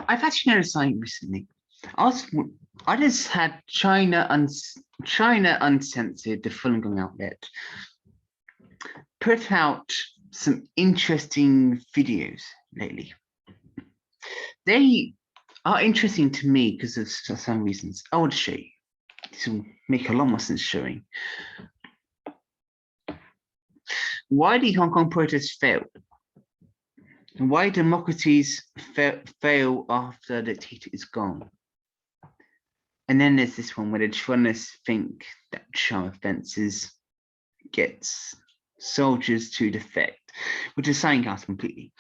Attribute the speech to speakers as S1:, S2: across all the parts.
S1: I've actually noticed something recently. I just had China Uncensored, the Falun Gong outlet, put out some interesting videos lately. They are interesting to me because of some reasons. I want to show you. This will make a lot more sense showing. Why the Hong Kong protests failed. Why democracies fail after the dictator is gone. And then there's this one where the Chinese think that charm fences gets soldiers to defect, which is something else completely.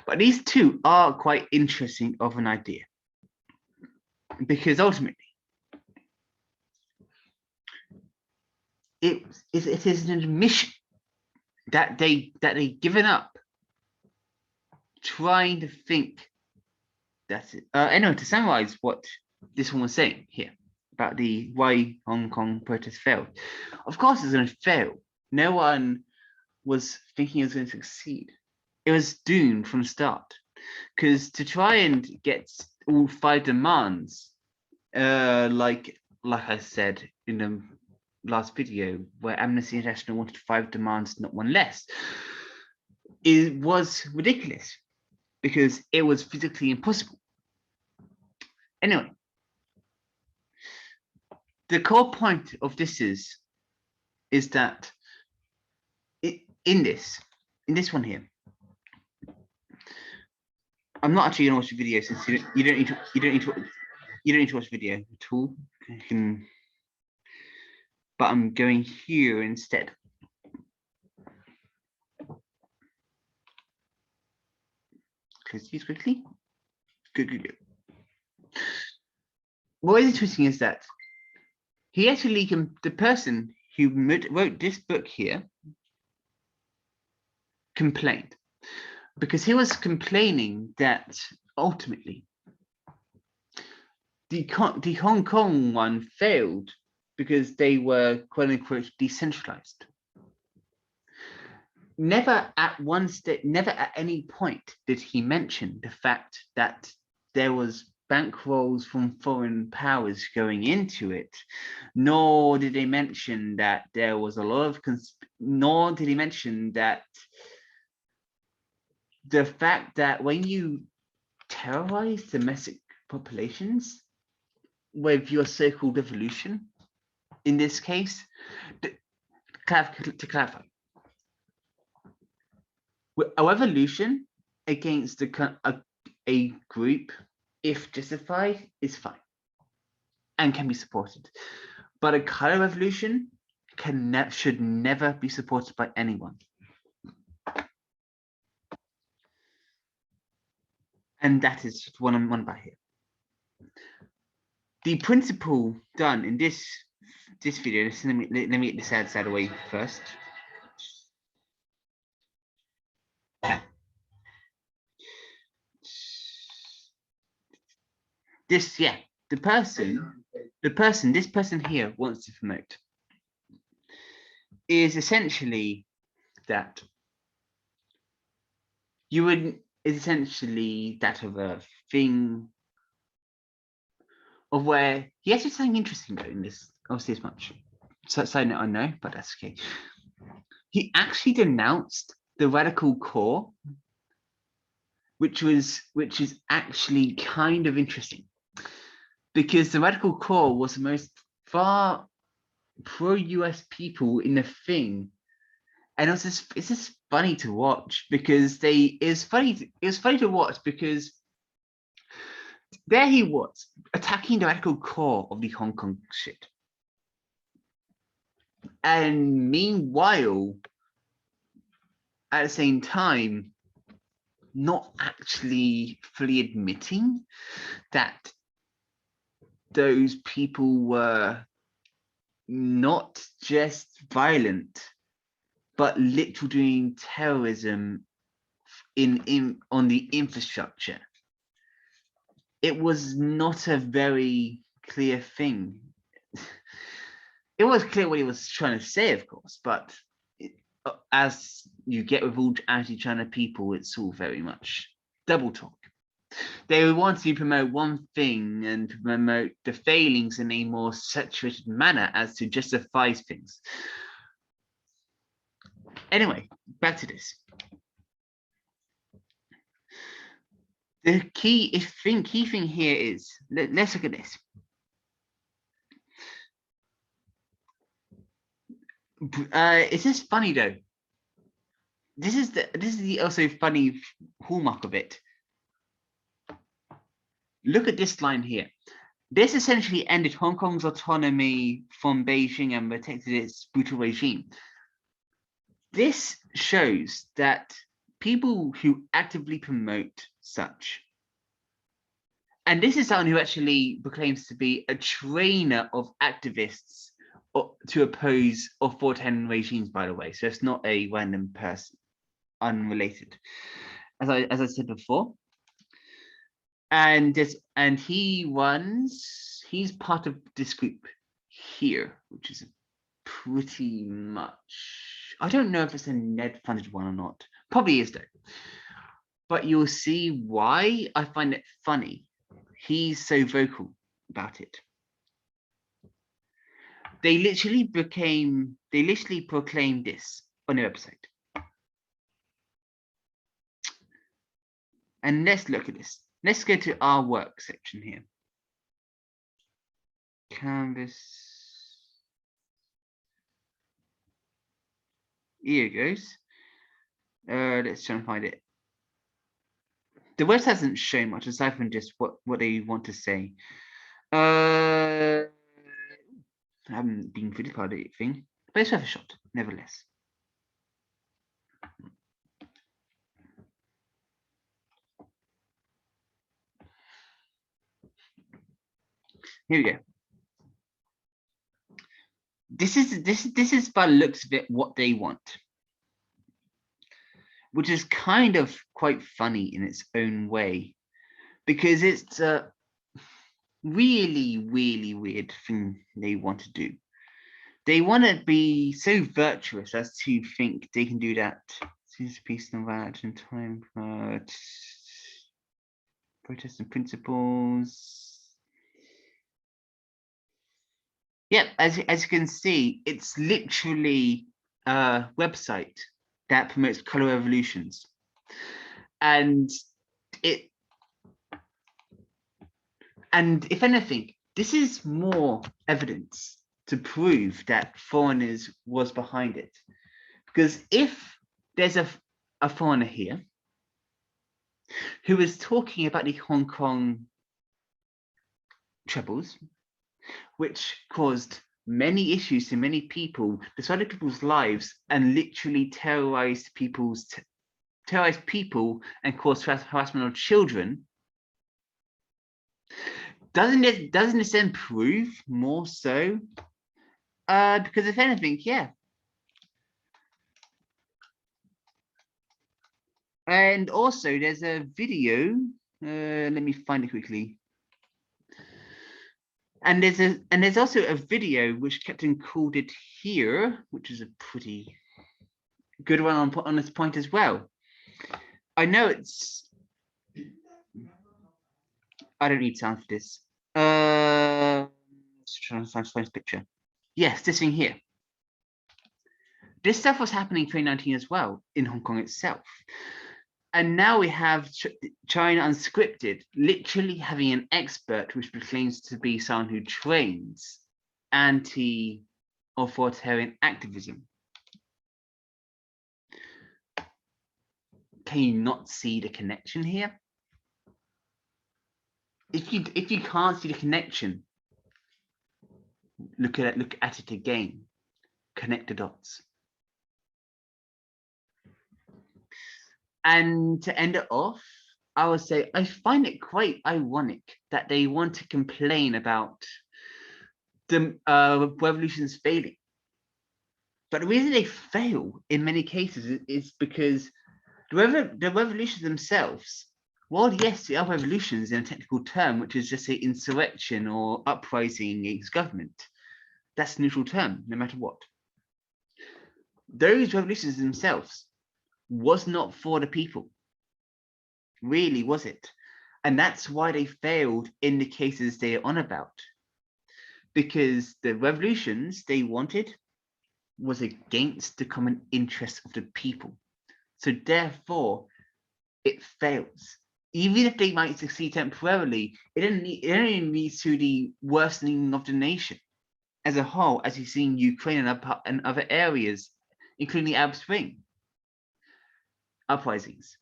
S1: But these two are quite interesting of an idea, because ultimately it is an admission that they've given up trying to think that's it. Anyway, to summarize what this one was saying here about the why Hong Kong protests failed. Of course it's going to fail. No one was thinking it was going to succeed. It was doomed from the start. Because to try and get all 5 demands, like I said in the last video, where Amnesty International wanted 5 demands, not one less, it was ridiculous because it was physically impossible. Anyway, the core point of this is that in this one here, I'm not actually gonna watch the video since you don't need to watch the video at all. But I'm going here instead. Close these quickly. Good. What is interesting is that he actually the person who wrote this book here complained, because he was complaining that ultimately the Hong Kong one failed because they were quote unquote decentralized. Never at any point did he mention the fact that there was bankrolls from foreign powers going into it, nor did they mention that there was a lot of nor did he mention that the fact that when you terrorize domestic populations with your so-called revolution, in this case, to clarify, a revolution against a group, if justified, is fine and can be supported. But a color revolution should never be supported by anyone. And that is what I'm on about here. The principle done in this video, let me get this out of the way first. This person here wants to promote is essentially that is essentially that of a thing of where he actually said something interesting in this, obviously as much. So side note, I know, but that's okay. He actually denounced the radical core, which is actually kind of interesting, because the radical core was the most far pro-US people in the thing, and it's just funny to watch because it was funny to watch because there he was attacking the radical core of the Hong Kong shit, and meanwhile at the same time not actually fully admitting that those people were not just violent, but literally doing terrorism on the infrastructure. It was not a very clear thing. It was clear what he was trying to say, of course, but as you get with all anti-China people, it's all very much double talk. They want to promote one thing and promote the failings in a more saturated manner as to justify things. Anyway, back to this. The key thing here is, let's look at this. It's just funny though. This is the also funny hallmark of it. Look at this line here. This essentially ended Hong Kong's autonomy from Beijing and protected its brutal regime. This shows that people who actively promote such, and this is someone who actually proclaims to be a trainer of activists to oppose authoritarian regimes, by the way, so it's not a random person, unrelated, as I said before. And he's part of this group here, which is pretty much, I don't know if it's a Ned funded one or not, probably is though, but you'll see why I find it funny. He's so vocal about it. They literally proclaimed this on their website. And let's look at this. Let's go to our work section here. Canvas. Here it goes. Let's try and find it. The website doesn't show much aside from just what they want to say. I haven't been pretty proud of anything, but it's worth a shot, nevertheless. Here we go. This is by the looks of it what they want, which is kind of quite funny in its own way, because it's a really weird thing they want to do. They want to be so virtuous as to think they can do that. Seems peace and action time, protest and principles. Yep, as you can see, it's literally a website that promotes color revolutions, and if anything, this is more evidence to prove that foreigners was behind it, because if there's a foreigner here who is talking about the Hong Kong troubles, which caused many issues to many people, decided people's lives, and literally terrorized people and caused harassment of children, doesn't this then prove more so? Because if anything, yeah. And also there's a video, let me find it quickly. And there's also a video which Captain called it here, which is a pretty good one on this point as well. I know it's, I don't need sound for this. Just trying to find this picture. Yes, this thing here. This stuff was happening in 2019 as well in Hong Kong itself. And now we have China Unscripted literally having an expert which claims to be someone who trains anti-authoritarian activism. Can you not see the connection here? If you can't see the connection, look at it again. Connect the dots. And to end it off, I would say I find it quite ironic that they want to complain about the revolutions failing. But the reason they fail in many cases is because the revolutions themselves, while yes, they are revolutions in a technical term, which is just say insurrection or uprising against government, that's a neutral term, no matter what. Those revolutions themselves was not for the people, really, was it? And that's why they failed in the cases they are on about. Because the revolutions they wanted was against the common interest of the people. So therefore, it fails. Even if they might succeed temporarily, it only leads to the worsening of the nation as a whole, as you see in Ukraine and other areas, including the Arab Spring uprisings.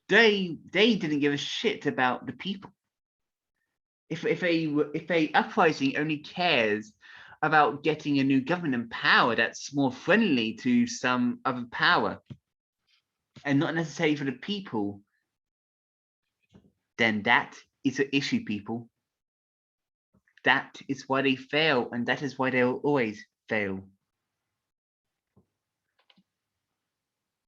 S1: They didn't give a shit about the people. If a uprising only cares about getting a new government in power that's more friendly to some other power and not necessarily for the people, then that is an issue, people. That is why they fail, and that is why they will always fail.